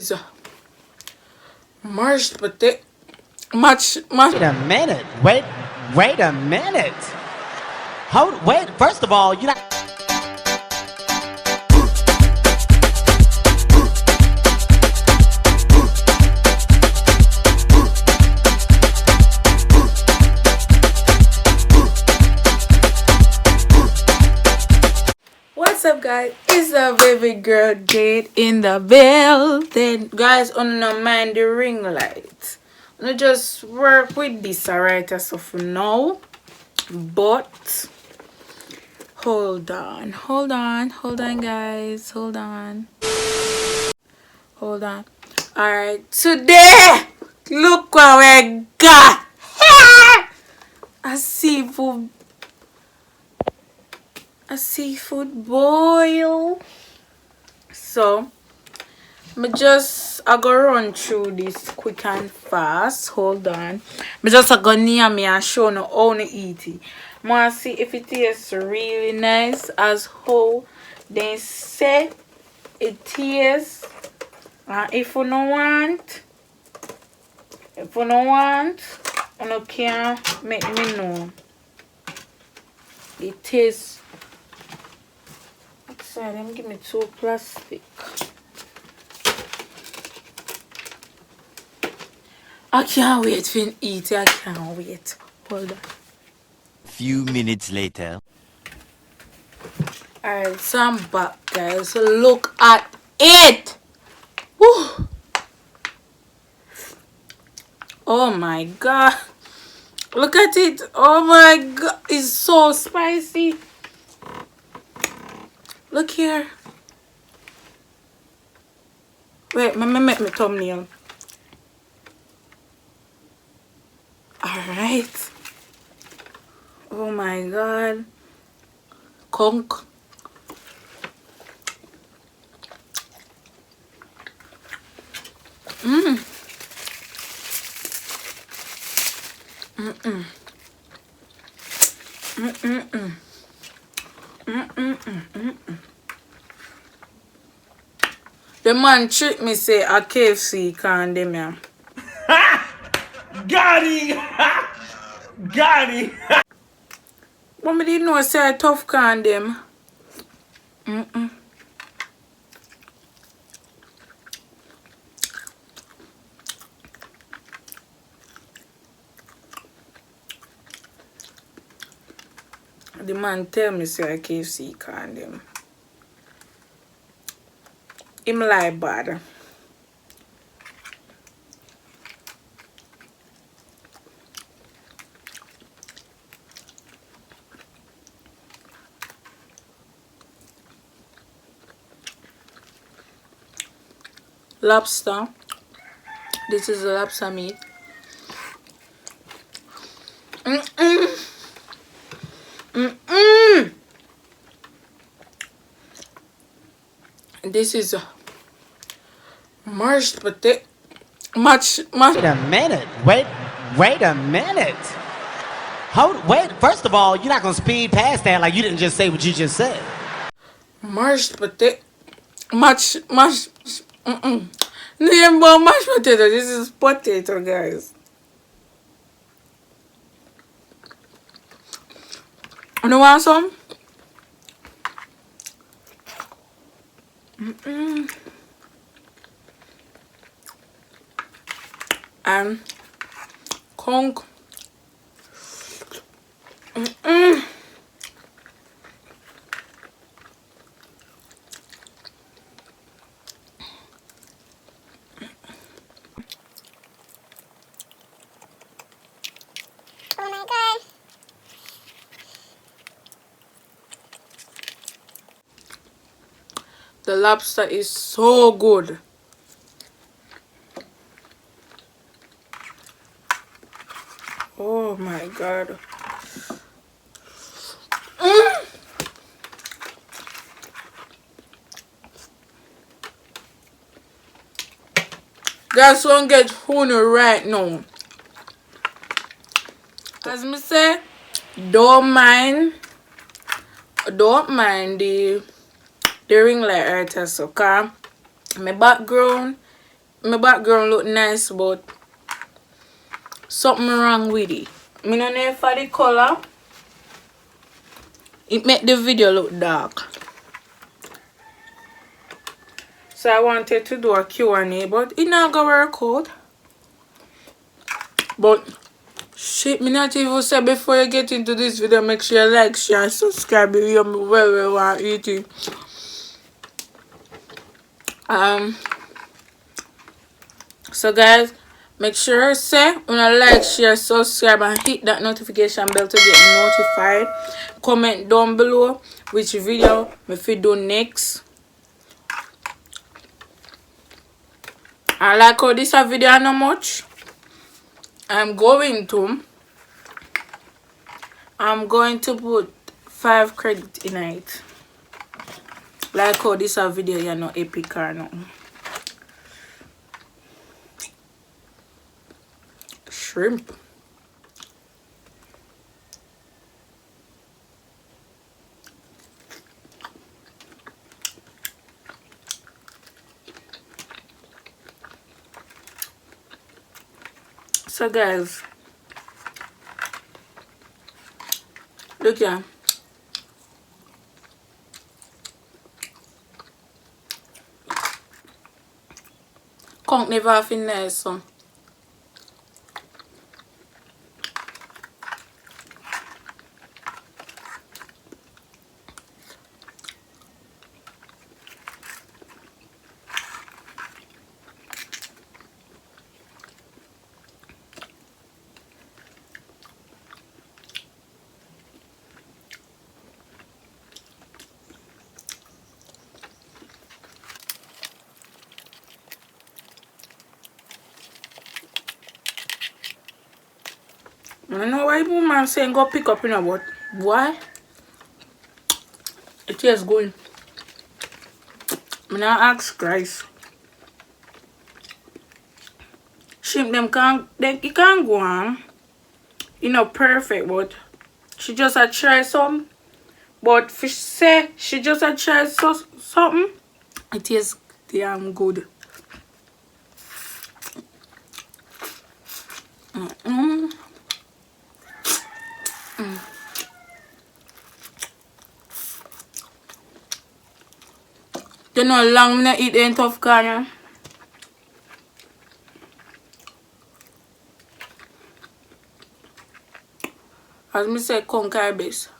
It's a mashed potato. Much. Wait a minute. Wait a minute. Wait. First of all, you're not. What's up, guys? It's a baby girl date in the building. Guys, on no mind the ring light. No, just work with this, alright? So for now, but hold on, guys, hold on. Alright, today, look what we got. A seafood boil. So I go run through this quick and fast. Hold on. I go near me and show no how to eat it. I see if it tastes really nice as how they say it tastes. And if you don't want, you can make me know. It tastes. Sorry, let me give me two plastic. I can't wait to eat it. I can't wait. Hold on. Few minutes later. Alright, so I'm back, guys. So look at it. Woo. Oh my god. Look at it. Oh my god. It's so spicy. Look here. Wait, let me make my thumbnail. Alright. Oh my god. Conk. The man tricked me say a KFC can't dem ya. Got it! Got it! But me didn't know say a tough can dem. The man tell me say a KFC can't dem. Him lie bad. Lobster. This is the lobster meat. This is a mashed potato. Wait a minute. Wait a minute. Wait. First of all, you're not gonna speed past that like you didn't just say what you just said. Mashed potato. Name about mashed potato. This is potato, guys. You want some? And conch. Oh my god. The lobster is so good. Oh my god. Guys, one get honey right now. As me say, don't mind the ring light right so car my background my background look nice, but something wrong with it. Me no know for the color. It make the video look dark. So I wanted to do a Q&A, but it not gonna work out. But shit, me not even say before you get into this video, make sure you like, share, and subscribe if you well want eat it. So guys, make sure say wanna like, share, subscribe, and hit that notification bell to get notified. Comment down below which video me fit do next. I like how this video not much. I'm going to put 5 credit in it. Like how this video you know epic or nothing. Shrimp. So guys, look here. Conch never finish so. I know why woman saying go pick up in a but why? It is going. I now ask Christ. Shrimp them can't it can't go on. You know perfect, but she just a try some. But fish say she just a try something. It is damn good. You know long me eat ain't tough corner. As me say conquer base.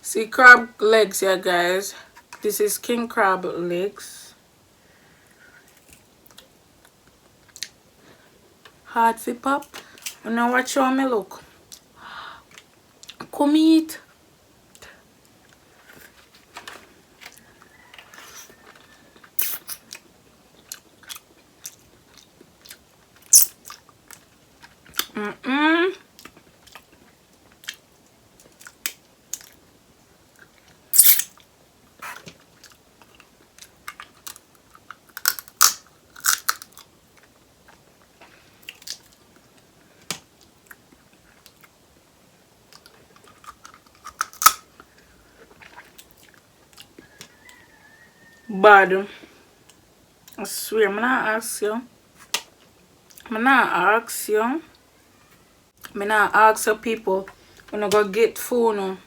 See crab legs here guys. This is king crab legs. Hard fi pop. And now watch how me look. Come eat. Bad. I swear, I'm not ask you. I'm not ask you. I'm not ask you people when I go get food now.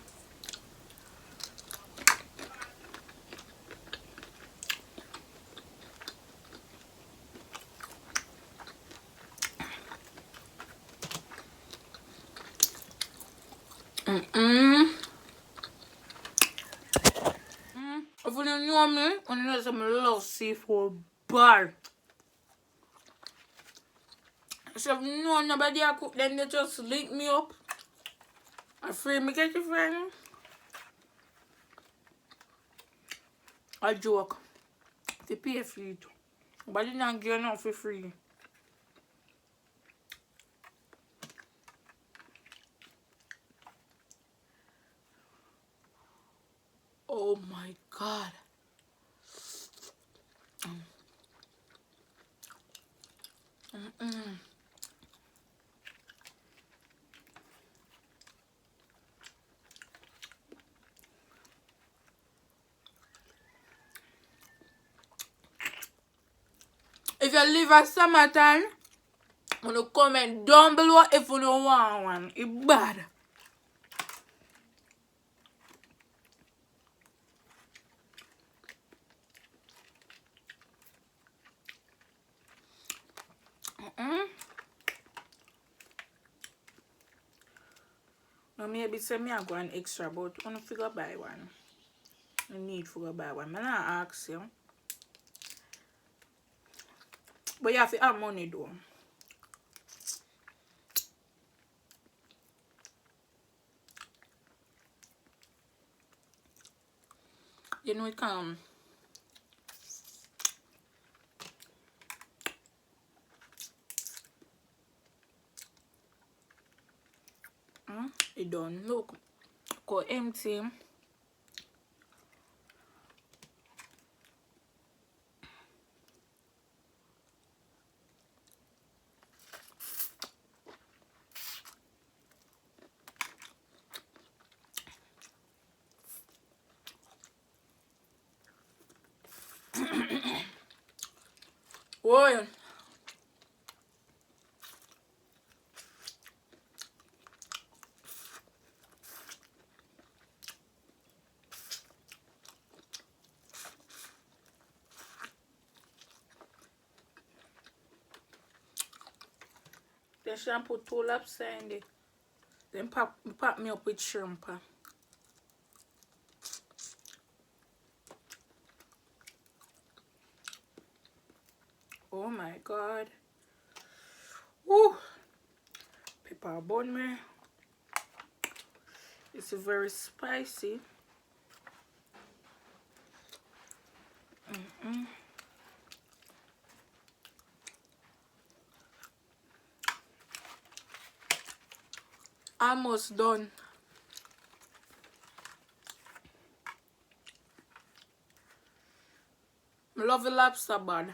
If you don't know me, you know some love seafood bar. So if you know nobody I cook, then they just link me up. I free me get your friend. I joke. They pay for it. But you don't get enough for free. Oh my god. If you live a summertime, you comment down below if you don't want one. It's bad. Now maybe say me I go an extra, but I don't figure buy one. I need to go buy one. I not ask you. But you have to have money though. You know it can. It done. Look. Go empty. Whoa. The shampoo 2 laps in there. Then pack me up with shrimp. Oh my god. Woo. Pepper bun me. It's very spicy. Almost done. I love the lobster bud.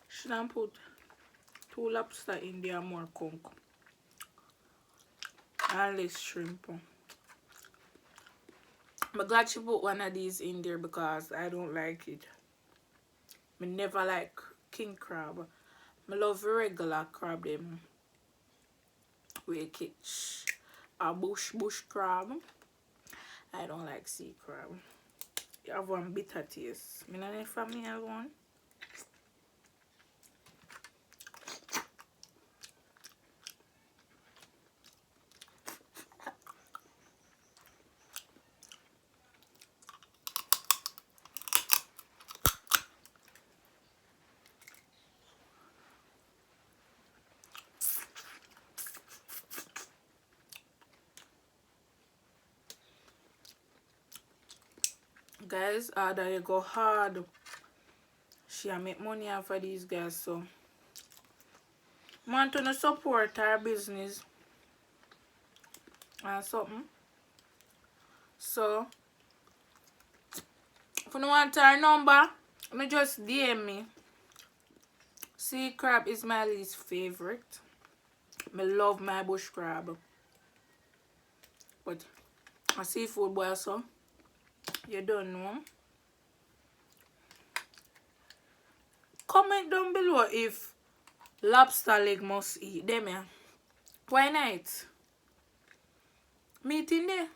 Shouldn't put 2 lobster in there, more conch. And less shrimp. I'm glad she put one of these in there because I don't like it. I never like king crab. I love regular crab them. We catch a bush crab. I don't like sea crab. You have one bitter taste. I don't know if I have one. Guys, that you go hard. She make money off of these guys, so want to support her business and something. So if you want her number, me just DM me. Sea crab is my least favorite. I love my bush crab. But a seafood boy, so you don't know. Comment down below if lobster leg must eat them, yeah. Why not? Meat in there.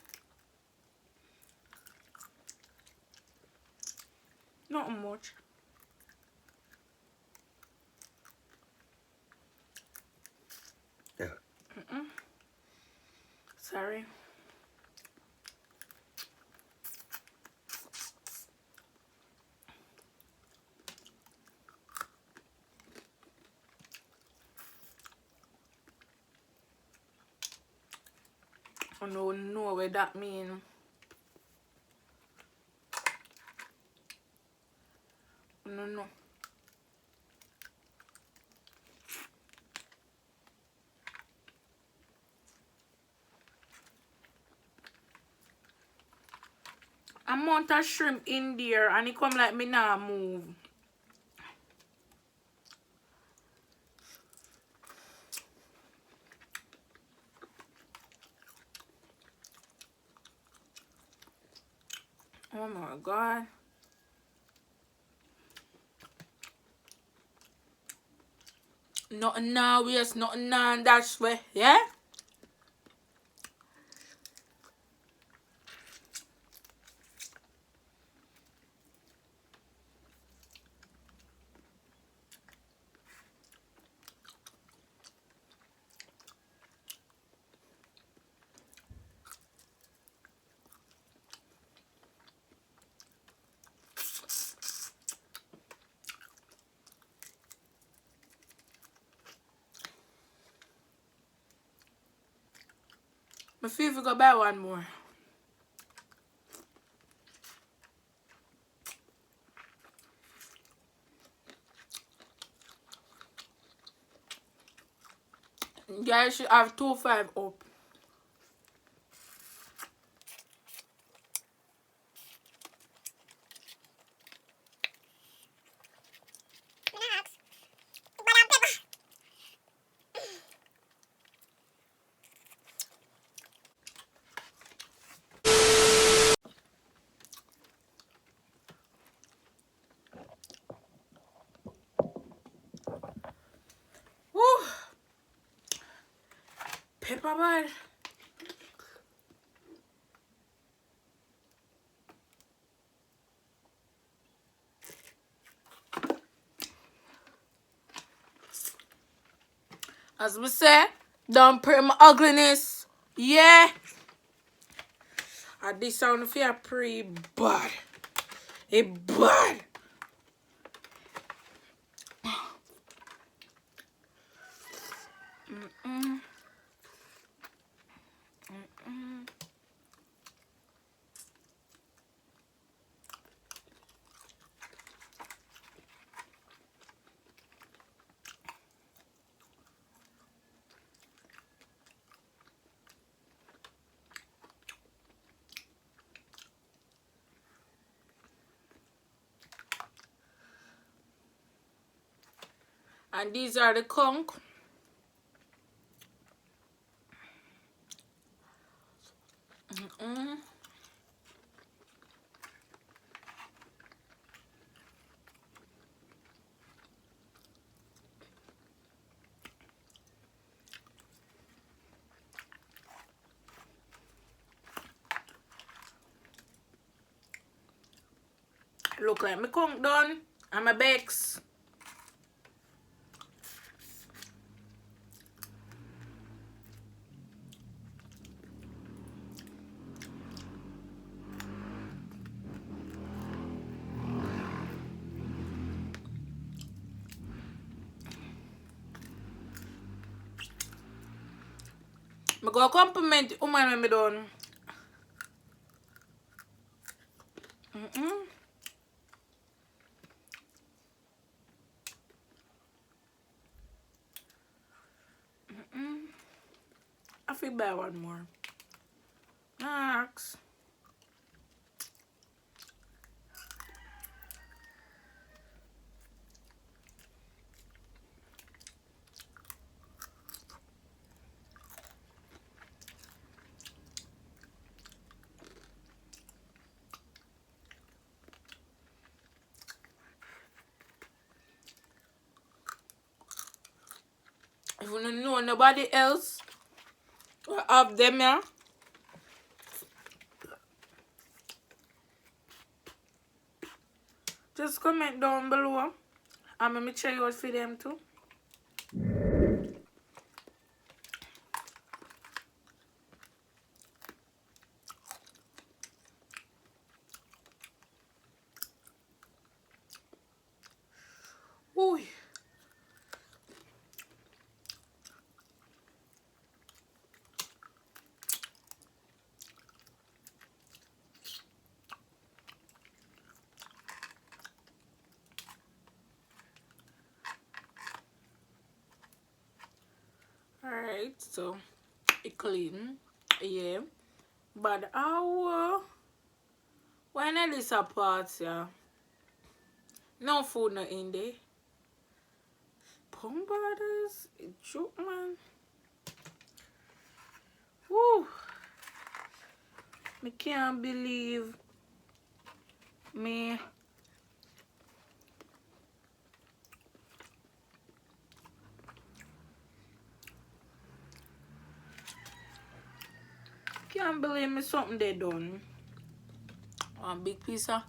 Not much. Sorry. I don't know what that means. No. amount of shrimp in there and it come like me now move. Oh my god. Nothing now, yes, nothing now, that's way, yeah? Me feel if we go buy one more. Guys should have 2.5 up. Woo! Pepper bad. As we say, don't pray my ugliness. Yeah. And this sound feel pretty bad. It bad. And these are the conch. Look like my conch done. And my bakes. I go compliment the woman when me done. I feel buy one more. Next. If you don't know nobody else have them here, just comment down below and let me check out for them too. Ooh. Alright, so it clean. Yeah. But how When I list apart, yeah. No food not in there. Pump brothers, a joke, man. Woo! Me can't believe me. Can't believe me something they done. One big piece of.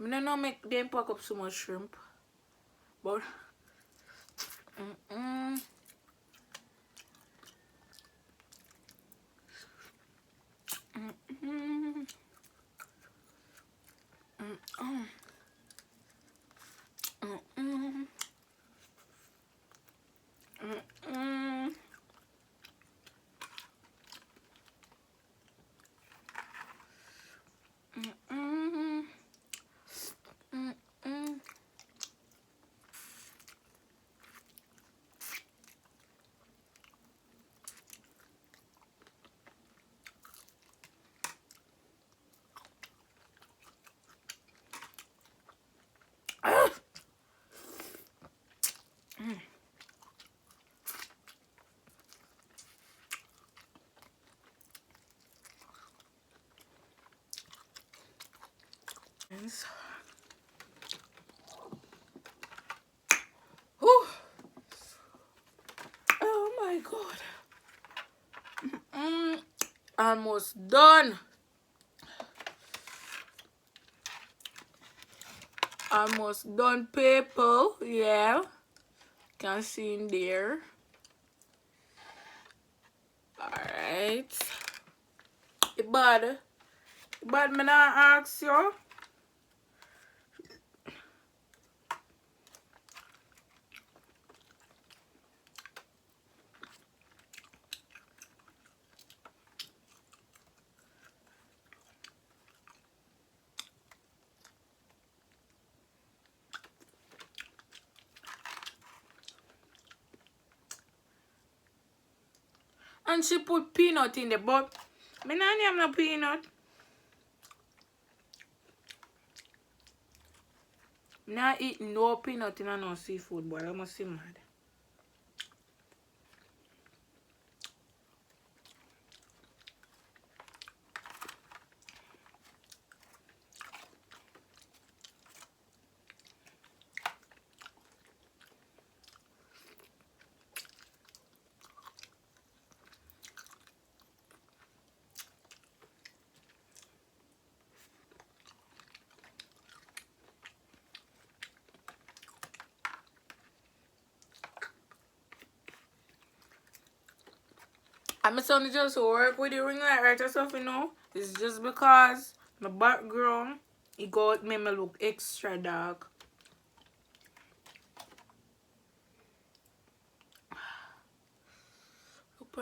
I don't know make them pack up so much shrimp. But mm-mm. Mm-mm. Mm-mm. Mm-mm. Mm-mm. Mm-mm. Mm-mm. Whew. Oh my god. Almost done. Almost done, people. Yeah. Can see in there. Alright. But me not ask you. And she put peanut in the but me not have no peanut. Me not eat no peanut in no seafood, boy. I must see mad. And my son just work with the ring light right or stuff, you know. It's just because my background it got me look extra dark. Look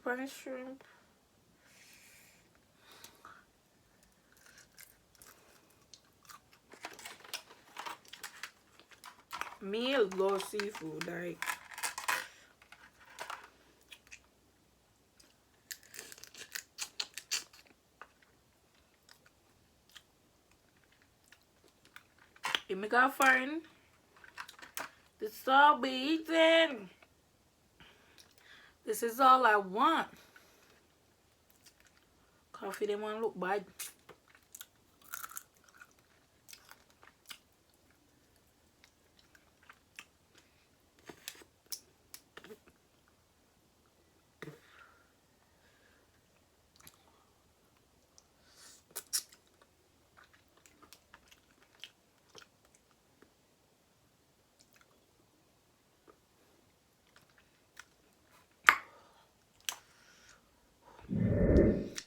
on the shrimp. Me love seafood, like. You make a find the salt be eating. This is all I want. Coffee them want look bad.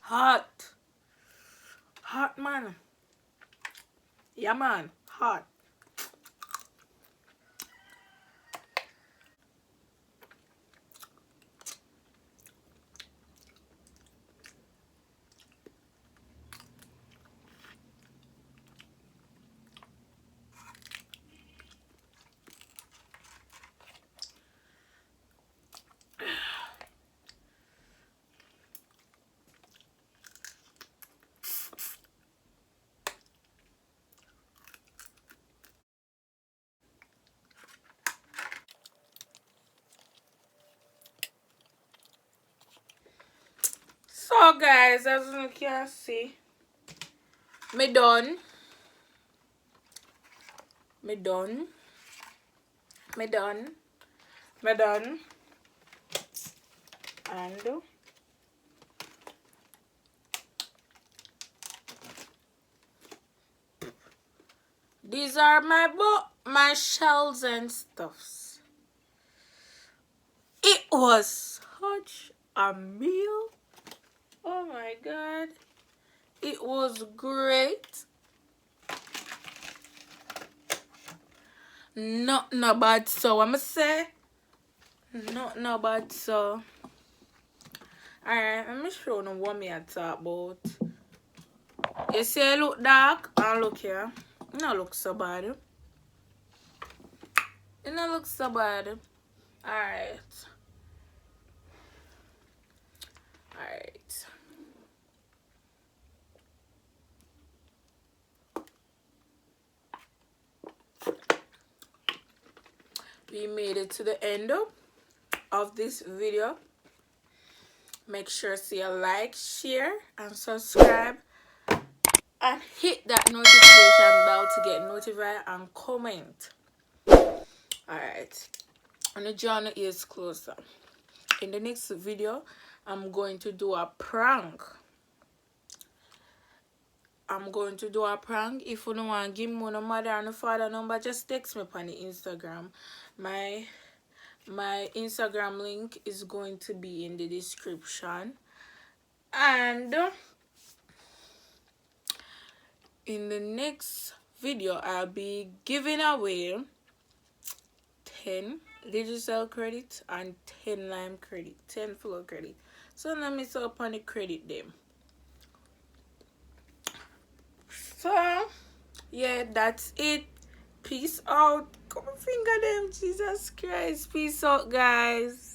Hot. Hot man. Yeah man. Hot. So guys, as you can see, me done. Me done. Me done. Me done. And these are my shells and stuffs. It was such a meal. Oh my god. It was great. Not no bad so I'ma say. Not no bad so. Alright, let me show you what me I talk about. You see I look dark and look here. It don't look so bad. It don't look so bad. Alright. Alright. We made it to the end of this video. Make sure to like, share, and subscribe. And hit that notification bell to get notified and comment. Alright. And the journey is closer. In the next video, I'm going to do a prank. If you don't want to give me no mother and no father number, just text me on the Instagram. My Instagram link is going to be in the description. And in the next video, I'll be giving away 10 digital credit and 10 lime credit, 10 flow credit. So let me set up on the credit them. So yeah, that's it. Peace out. Come on, finger them, Jesus Christ. Peace out, guys.